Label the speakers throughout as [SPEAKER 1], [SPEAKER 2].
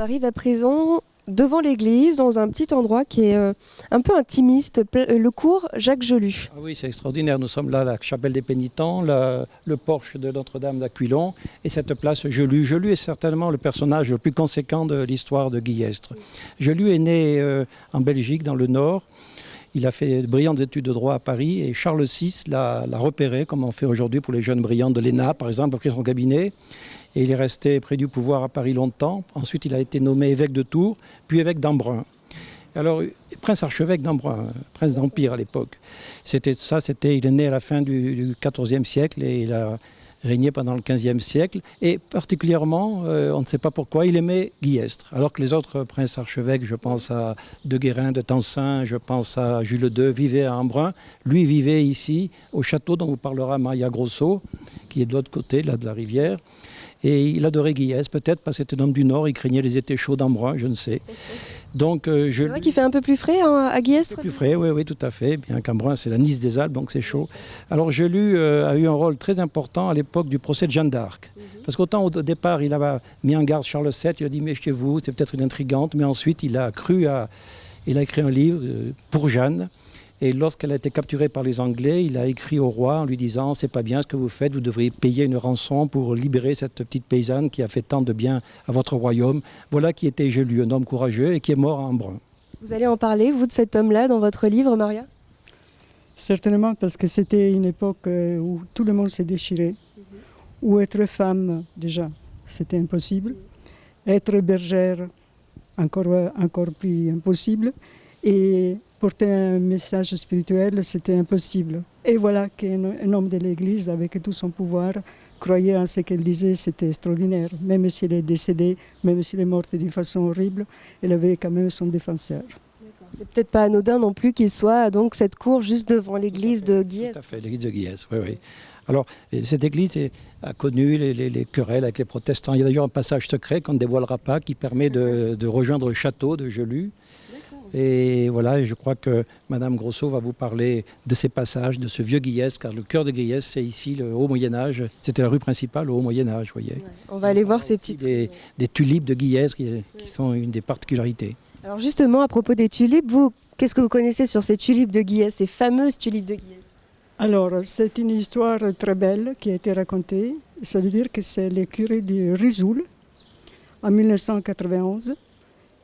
[SPEAKER 1] arrive à présent devant l'église, dans un petit endroit qui est un peu intimiste, le cours Jacques Gelus.
[SPEAKER 2] Ah oui, c'est extraordinaire. Nous sommes là à la chapelle des pénitents, le porche de Notre-Dame d'Aquilon et cette place Gelus. Gelus est certainement le personnage le plus conséquent de l'histoire de Guillestre. Gelus est né en Belgique, dans le Nord. Il a fait de brillantes études de droit à Paris et Charles VI l'a repéré, comme on fait aujourd'hui pour les jeunes brillants de l'ENA, par exemple, a pris son cabinet. Et il est resté près du pouvoir à Paris longtemps. Ensuite, il a été nommé évêque de Tours, puis évêque d'Embrun. Alors, prince archevêque d'Embrun, prince d'Empire à l'époque. Il est né à la fin du XIVe siècle et il a régné pendant le XVe siècle. Et particulièrement, on ne sait pas pourquoi, il aimait Guillestre. Alors que les autres princes archevêques, je pense à de Guérin, de Tencin, je pense à Jules II, vivaient à Embrun. Lui vivait ici, au château dont vous parlera Maria Grosso, qui est de l'autre côté là, de la rivière. Et il adorait Guillestre, peut-être parce que c'était un homme du Nord, il craignait les étés chauds d'Embrun, je ne sais. Donc,
[SPEAKER 1] c'est vrai qu'il fait un peu plus frais à Guillestre.
[SPEAKER 2] Plus frais, oui, tout à fait. Bien qu'Embrun, c'est la Nice des Alpes, donc c'est chaud. Alors Gelus a eu un rôle très important à l'époque du procès de Jeanne d'Arc. Parce qu'autant au départ, il avait mis en garde Charles VII, il a dit méfiez-vous, c'est peut-être une intrigante, mais ensuite il a écrit un livre pour Jeanne. Et lorsqu'elle a été capturée par les Anglais, il a écrit au roi en lui disant « c'est pas bien ce que vous faites, vous devriez payer une rançon pour libérer cette petite paysanne qui a fait tant de bien à votre royaume ». Voilà qui était Gelus, un homme courageux et qui est mort à Embrun.
[SPEAKER 1] Vous allez en parler, vous, de cet homme-là, dans votre livre, Maria ?
[SPEAKER 3] Certainement, parce que c'était une époque où tout le monde s'est déchiré, où être femme, déjà, c'était impossible. Être bergère, encore plus impossible. Et porter un message spirituel, c'était impossible. Et voilà qu'un homme de l'Église, avec tout son pouvoir, croyait en ce qu'elle disait, c'était extraordinaire. Même s'il est décédé, même s'il est mort d'une façon horrible, elle avait quand même son défenseur.
[SPEAKER 1] C'est peut-être pas anodin non plus qu'il soit donc cette cour juste devant l'église de Guillestre.
[SPEAKER 2] Tout à fait, l'église de Guillestre, oui. Alors, cette église a connu les querelles avec les protestants. Il y a d'ailleurs un passage secret qu'on ne dévoilera pas qui permet de rejoindre le château de Gelus. Et voilà, je crois que Madame Grosso va vous parler de ces passages, de ce vieux Guillestre, car le cœur de Guillestre, c'est ici le Haut Moyen-Âge. C'était la rue principale au Haut Moyen-Âge, vous voyez.
[SPEAKER 1] Ouais, on va aller voir ces petites...
[SPEAKER 2] Des tulipes de Guillestre qui sont une des particularités.
[SPEAKER 1] Alors justement, à propos des tulipes, vous, qu'est-ce que vous connaissez sur ces tulipes de Guillestre, ces fameuses tulipes de Guillestre ?
[SPEAKER 3] Alors, c'est une histoire très belle qui a été racontée. Ça veut dire que c'est le curé de Risoul, en 1991,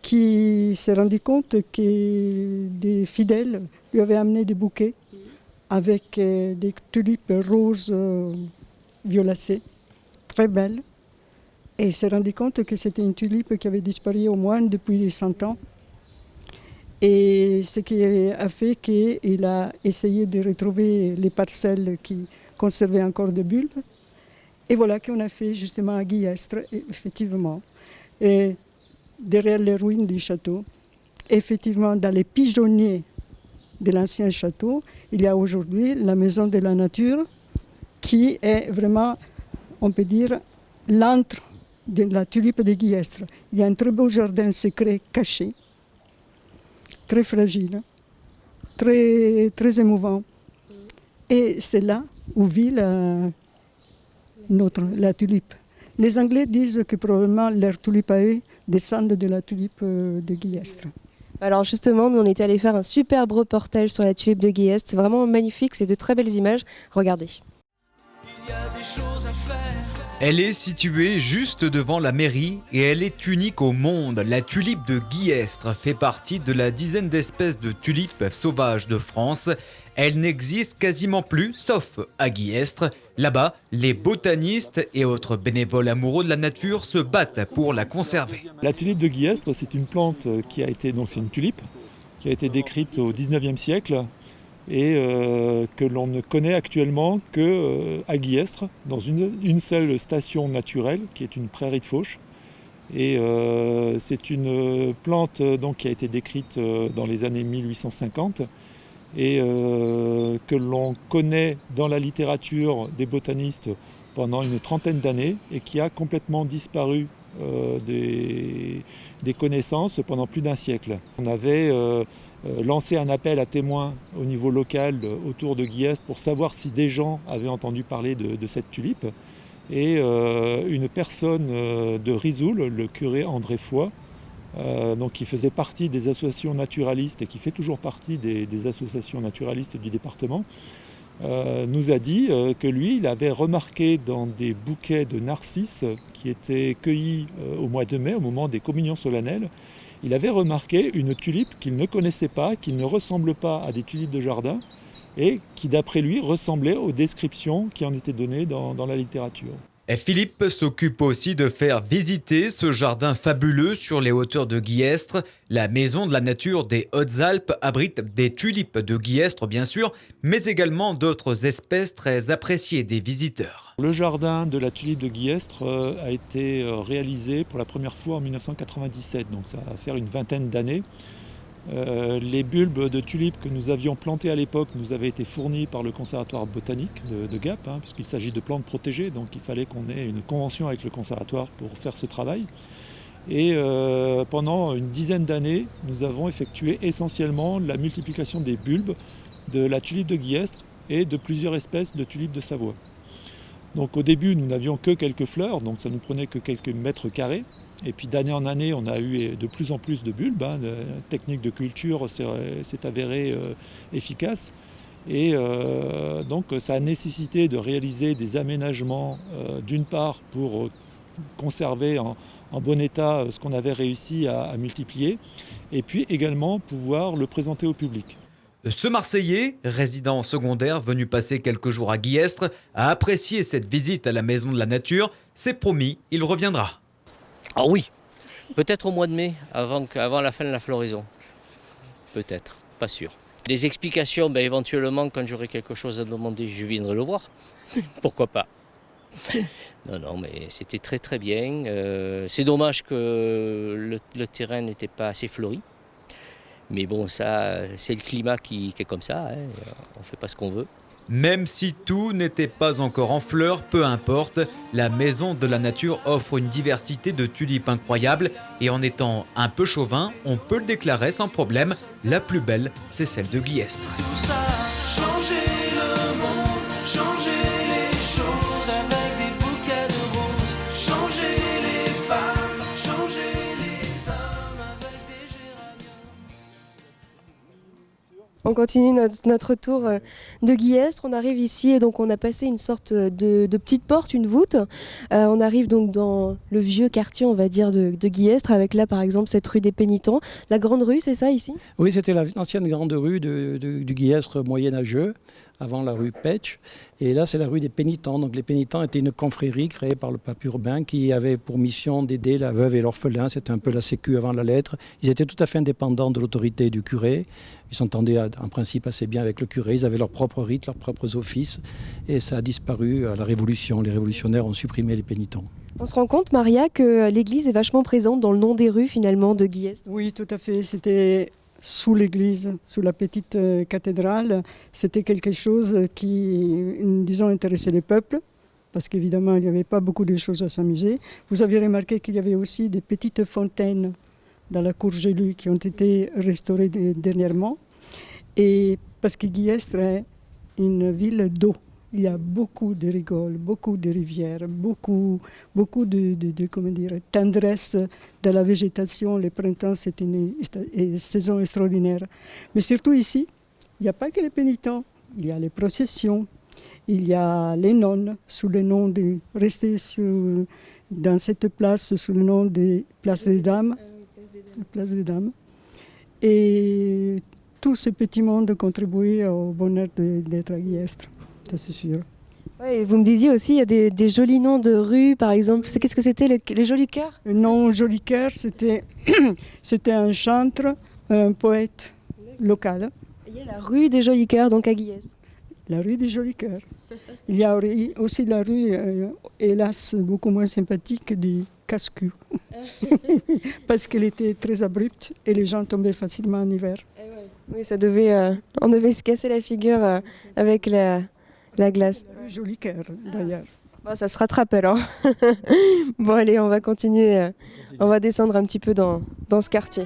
[SPEAKER 3] qui s'est rendu compte que des fidèles lui avaient amené des bouquets avec des tulipes roses violacées, très belles. Et il s'est rendu compte que c'était une tulipe qui avait disparu au moins depuis 100 ans. Et ce qui a fait qu'il a essayé de retrouver les parcelles qui conservaient encore des bulbes. Et voilà qu'on a fait justement à Guillestre, effectivement. Et derrière les ruines du château, effectivement, dans les pigeonniers de l'ancien château, il y a aujourd'hui la Maison de la Nature, qui est vraiment, on peut dire, l'antre de la tulipe de Guillestre. Il y a un très beau jardin secret caché, très fragile, très, très émouvant. Et c'est là où vit la tulipe. Les Anglais disent que probablement leur tulipe à eux descendent de la tulipe de Guillestre.
[SPEAKER 1] Alors justement, nous on était allé faire un superbe reportage sur la tulipe de Guillestre. C'est vraiment magnifique, c'est de très belles images. Regardez.
[SPEAKER 4] Il y a des choses à faire.
[SPEAKER 5] Elle est située juste devant la mairie et elle est unique au monde. La tulipe de Guillestre fait partie de la dizaine d'espèces de tulipes sauvages de France. Elle n'existe quasiment plus, sauf à Guillestre. Là-bas, les botanistes et autres bénévoles amoureux de la nature se battent pour la conserver.
[SPEAKER 6] La tulipe de Guillestre, c'est une plante qui a été, donc c'est une tulipe, qui a été décrite au 19e siècle et que l'on ne connaît actuellement qu'à Guillestre, dans une seule station naturelle, qui est une prairie de fauche. Et c'est une plante donc, qui a été décrite dans les années 1850 et que l'on connaît dans la littérature des botanistes pendant une trentaine d'années et qui a complètement disparu des connaissances pendant plus d'un siècle. On avait lancé un appel à témoins au niveau local autour de Guillestre pour savoir si des gens avaient entendu parler de cette tulipe. Et une personne de Risoul, le curé André Foy, donc qui faisait partie des associations naturalistes et qui fait toujours partie des associations naturalistes du département, nous a dit que lui, il avait remarqué dans des bouquets de narcisses qui étaient cueillis au mois de mai, au moment des communions solennelles, il avait remarqué une tulipe qu'il ne connaissait pas, qui ne ressemble pas à des tulipes de jardin et qui, d'après lui, ressemblait aux descriptions qui en étaient données dans la littérature.
[SPEAKER 5] Et Philippe s'occupe aussi de faire visiter ce jardin fabuleux sur les hauteurs de Guillestre. La maison de la nature des Hautes-Alpes abrite des tulipes de Guillestre, bien sûr, mais également d'autres espèces très appréciées des visiteurs.
[SPEAKER 6] Le jardin de la tulipe de Guillestre a été réalisé pour la première fois en 1997, donc ça va faire une vingtaine d'années. Les bulbes de tulipes que nous avions plantés à l'époque nous avaient été fournis par le conservatoire botanique de Gap, puisqu'il s'agit de plantes protégées, donc il fallait qu'on ait une convention avec le conservatoire pour faire ce travail. Et pendant une dizaine d'années, nous avons effectué essentiellement la multiplication des bulbes de la tulipe de Guillestre et de plusieurs espèces de tulipes de Savoie. Donc au début, nous n'avions que quelques fleurs, donc ça nous prenait que quelques mètres carrés. Et puis d'année en année, on a eu de plus en plus de bulbes. La technique de culture s'est avérée efficace. Et donc ça a nécessité de réaliser des aménagements, d'une part pour conserver en bon état ce qu'on avait réussi à multiplier, et puis également pouvoir le présenter au public.
[SPEAKER 5] Ce Marseillais, résident secondaire venu passer quelques jours à Guillestre, a apprécié cette visite à la Maison de la Nature. C'est promis, il reviendra.
[SPEAKER 7] Ah oui, peut-être au mois de mai, avant la fin de la floraison. Peut-être, pas sûr. Les explications, éventuellement, quand j'aurai quelque chose à demander, je viendrai le voir. Pourquoi pas. Non, mais c'était très très bien. C'est dommage que le terrain n'était pas assez fleuri. Mais bon, ça, c'est le climat qui est comme ça. On ne fait pas ce qu'on veut.
[SPEAKER 5] Même si tout n'était pas encore en fleurs, peu importe, la Maison de la Nature offre une diversité de tulipes incroyable et en étant un peu chauvin, on peut le déclarer sans problème, la plus belle, c'est celle de Guillestre.
[SPEAKER 4] Tout ça, changer le monde, changer les choses avec des bouquets de roses, changer les femmes, changer les hommes avec des géraniums.
[SPEAKER 1] On continue notre tour de Guillestre. On arrive ici et donc on a passé une sorte de petite porte, une voûte. On arrive donc dans le vieux quartier, on va dire, de Guillestre, avec là par exemple cette rue des Pénitents. La grande rue, c'est ça ici ?
[SPEAKER 2] Oui, c'était l'ancienne grande rue du Guillestre moyenâgeux, avant la rue Petch. Et là, c'est la rue des Pénitents. Donc les Pénitents étaient une confrérie créée par le pape Urbain qui avait pour mission d'aider la veuve et l'orphelin. C'était un peu la sécu avant la lettre. Ils étaient tout à fait indépendants de l'autorité du curé. Ils s'entendaient en principe assez bien avec le curé. Ils avaient leurs propres rites, leurs propres offices. Et ça a disparu à la Révolution. Les révolutionnaires ont supprimé les pénitents.
[SPEAKER 1] On se rend compte, Maria, que l'église est vachement présente dans le nom des rues finalement de Guillestre.
[SPEAKER 3] Oui, tout à fait. C'était sous l'église, sous la petite cathédrale. C'était quelque chose qui, disons, intéressait les peuples, parce qu'évidemment, il n'y avait pas beaucoup de choses à s'amuser. Vous avez remarqué qu'il y avait aussi des petites fontaines dans la cour Gelée qui ont été restaurées dernièrement. Et parce que Guillestre est une ville d'eau. Il y a beaucoup de rigoles, beaucoup de rivières, beaucoup de comment dire, tendresse de la végétation. Le printemps, c'est une saison extraordinaire. Mais surtout ici, il n'y a pas que les pénitents. Il y a les processions, il y a les nonnes, sous le nom de rester dans cette place, sous le nom de Place des Dames. Place des Dames. Et tout ce petit monde contribue au bonheur d'être à Guillestre. Ça, c'est sûr.
[SPEAKER 1] Ouais, et vous me disiez aussi, il y a des jolis noms de rues, par exemple. Qu'est-ce que c'était, le Joli Cœur ?
[SPEAKER 3] Non, Joli Cœur, c'était un chantre, un poète local.
[SPEAKER 1] Il y a la rue des Jolis Cœurs, donc à Guillestre.
[SPEAKER 3] La rue des Jolis Cœurs. Il y a aussi la rue, hélas, beaucoup moins sympathique, du Casse-Cul. Parce qu'elle était très abrupte et les gens tombaient facilement en hiver.
[SPEAKER 1] Oui, ça devait, on devait se casser la figure avec la glace.
[SPEAKER 3] La rue Joli Cœur, d'ailleurs.
[SPEAKER 1] Bon, ça se rattrape alors. Bon, allez, on va continuer. On va descendre un petit peu dans ce quartier.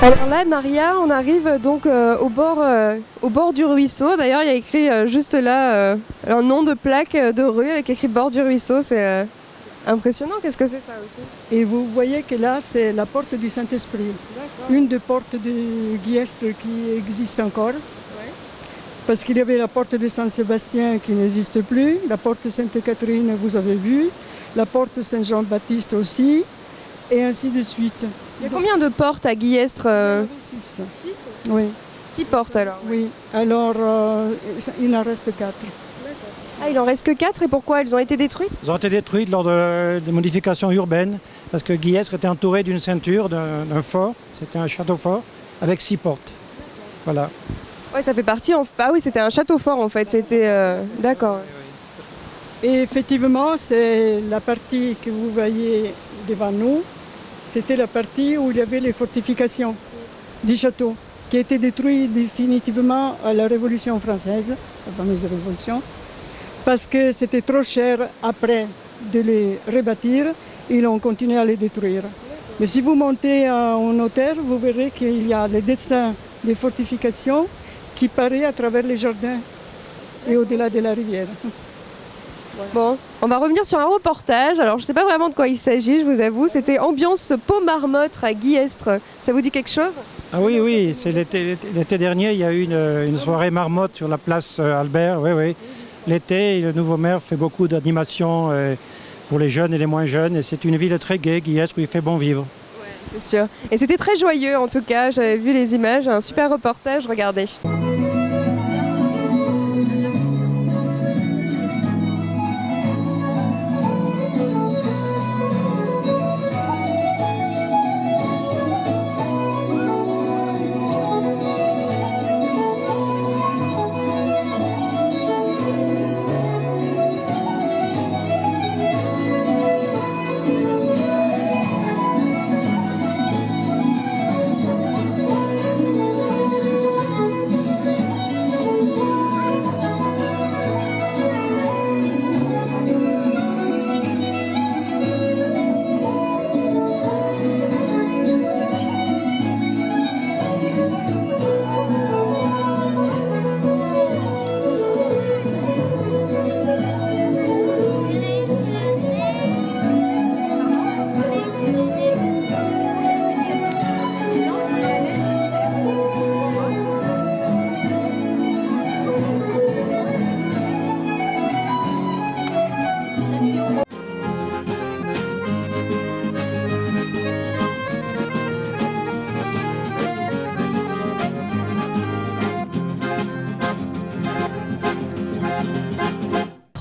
[SPEAKER 1] Alors là, Maria, on arrive donc au bord du ruisseau. D'ailleurs, il y a écrit juste là un nom de plaque de rue avec écrit bord du ruisseau. C'est impressionnant. Qu'est-ce que c'est ça aussi?
[SPEAKER 3] Et vous voyez que là, c'est la porte du Saint-Esprit. Une des portes de Guillestre qui existe encore. Parce qu'il y avait la porte de Saint-Sébastien qui n'existe plus, la porte Sainte-Catherine, vous avez vu, la porte Saint-Jean-Baptiste aussi, et ainsi de suite.
[SPEAKER 1] Il y a combien de portes à Guillestre?
[SPEAKER 3] 6.
[SPEAKER 1] 6.
[SPEAKER 3] Oui,
[SPEAKER 1] 6 portes alors.
[SPEAKER 3] oui. Alors, il en reste 4.
[SPEAKER 1] Ah, il en reste que 4 et pourquoi elles ont été détruites?
[SPEAKER 2] Elles ont été détruites lors des modifications urbaines parce que Guillestre était entouré d'une ceinture, d'un fort. C'était un château fort avec 6 portes. Voilà.
[SPEAKER 1] Ouais, ça fait partie. Ah oui, c'était un château fort en fait. C'était d'accord.
[SPEAKER 3] Et effectivement, c'est la partie que vous voyez devant nous, c'était la partie où il y avait les fortifications du château, qui a été détruit définitivement à la Révolution française, la fameuse Révolution, parce que c'était trop cher après de les rebâtir, ils ont continué à les détruire. Mais si vous montez en hauteur, vous verrez qu'il y a le dessin des fortifications qui paraît à travers les jardins et au-delà de la rivière.
[SPEAKER 1] Bon, on va revenir sur un reportage. Alors, je ne sais pas vraiment de quoi il s'agit, je vous avoue. C'était ambiance pot marmotte à Guillestre. Ça vous dit quelque chose?
[SPEAKER 2] Ah oui, oui, c'est l'été dernier, il y a eu une soirée marmotte sur la place Albert. Oui, oui. L'été, le nouveau maire fait beaucoup d'animations pour les jeunes et les moins jeunes. Et c'est une ville très gaie, Guillestre, où il fait bon vivre.
[SPEAKER 1] C'est sûr. Et c'était très joyeux en tout cas. J'avais vu les images, un super reportage. Regardez.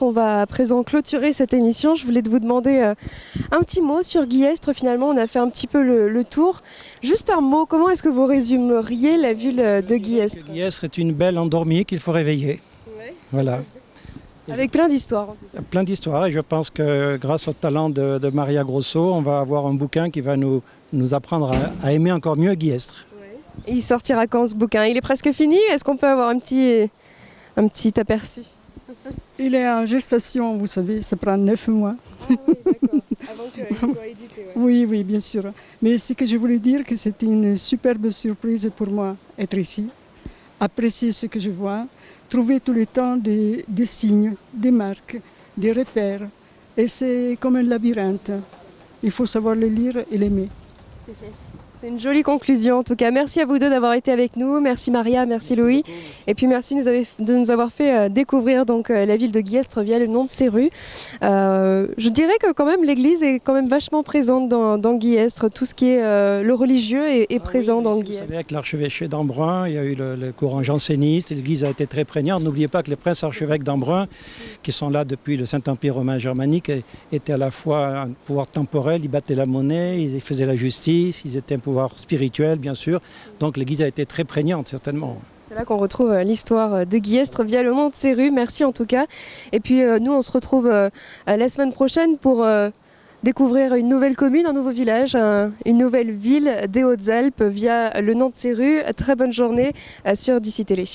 [SPEAKER 1] On va à présent clôturer cette émission. Je voulais vous demander un petit mot sur Guillestre. Finalement, on a fait un petit peu le tour. Juste un mot, comment est-ce que vous résumeriez la ville de Guillestre?
[SPEAKER 2] Guillestre est une belle endormie qu'il faut réveiller.
[SPEAKER 1] Ouais.
[SPEAKER 2] Voilà.
[SPEAKER 1] Avec plein d'histoires.
[SPEAKER 2] Plein d'histoires et je pense que grâce au talent de Maria Grosso, on va avoir un bouquin qui va nous apprendre à aimer encore mieux Guillestre.
[SPEAKER 1] Et il sortira quand ce bouquin? Il est presque fini? Est-ce qu'on peut avoir un petit aperçu?
[SPEAKER 3] Il est en gestation, vous savez, ça prend 9 mois.
[SPEAKER 1] Ah oui, d'accord. Avant qu'il soit édité. Ouais.
[SPEAKER 3] Oui, oui, bien sûr. Mais ce que je voulais dire, que c'était une superbe surprise pour moi être ici, apprécier ce que je vois, trouver tout le temps des signes, des marques, des repères. Et c'est comme un labyrinthe. Il faut savoir les lire et l'aimer.
[SPEAKER 1] C'est une jolie conclusion en tout cas. Merci à vous deux d'avoir été avec nous. Merci Maria, merci Louis. Et puis merci de nous avoir fait découvrir donc, la ville de Guillestre via le nom de ses rues. Je dirais que quand même l'église est quand même vachement présente dans Guillestre. Tout ce qui est le religieux est présent dans Guillestre.
[SPEAKER 2] Vous savez, avec l'archevêché d'Embrun, il y a eu le courant janséniste. L'église a été très prégnante. N'oubliez pas que les princes archevêques d'Embrun, qui sont là depuis le Saint-Empire romain germanique, étaient à la fois un pouvoir temporel, ils battaient la monnaie, ils faisaient la justice, ils étaient un pouvoir spirituel bien sûr, donc l'église a été très prégnante certainement.
[SPEAKER 1] C'est là qu'on retrouve l'histoire de Guillestre via le nom de ses rues. Merci en tout cas. Et puis nous on se retrouve la semaine prochaine pour découvrir une nouvelle commune, un nouveau village, une nouvelle ville des Hautes-Alpes via le nom de ses rues. Très bonne journée sur DC Télé.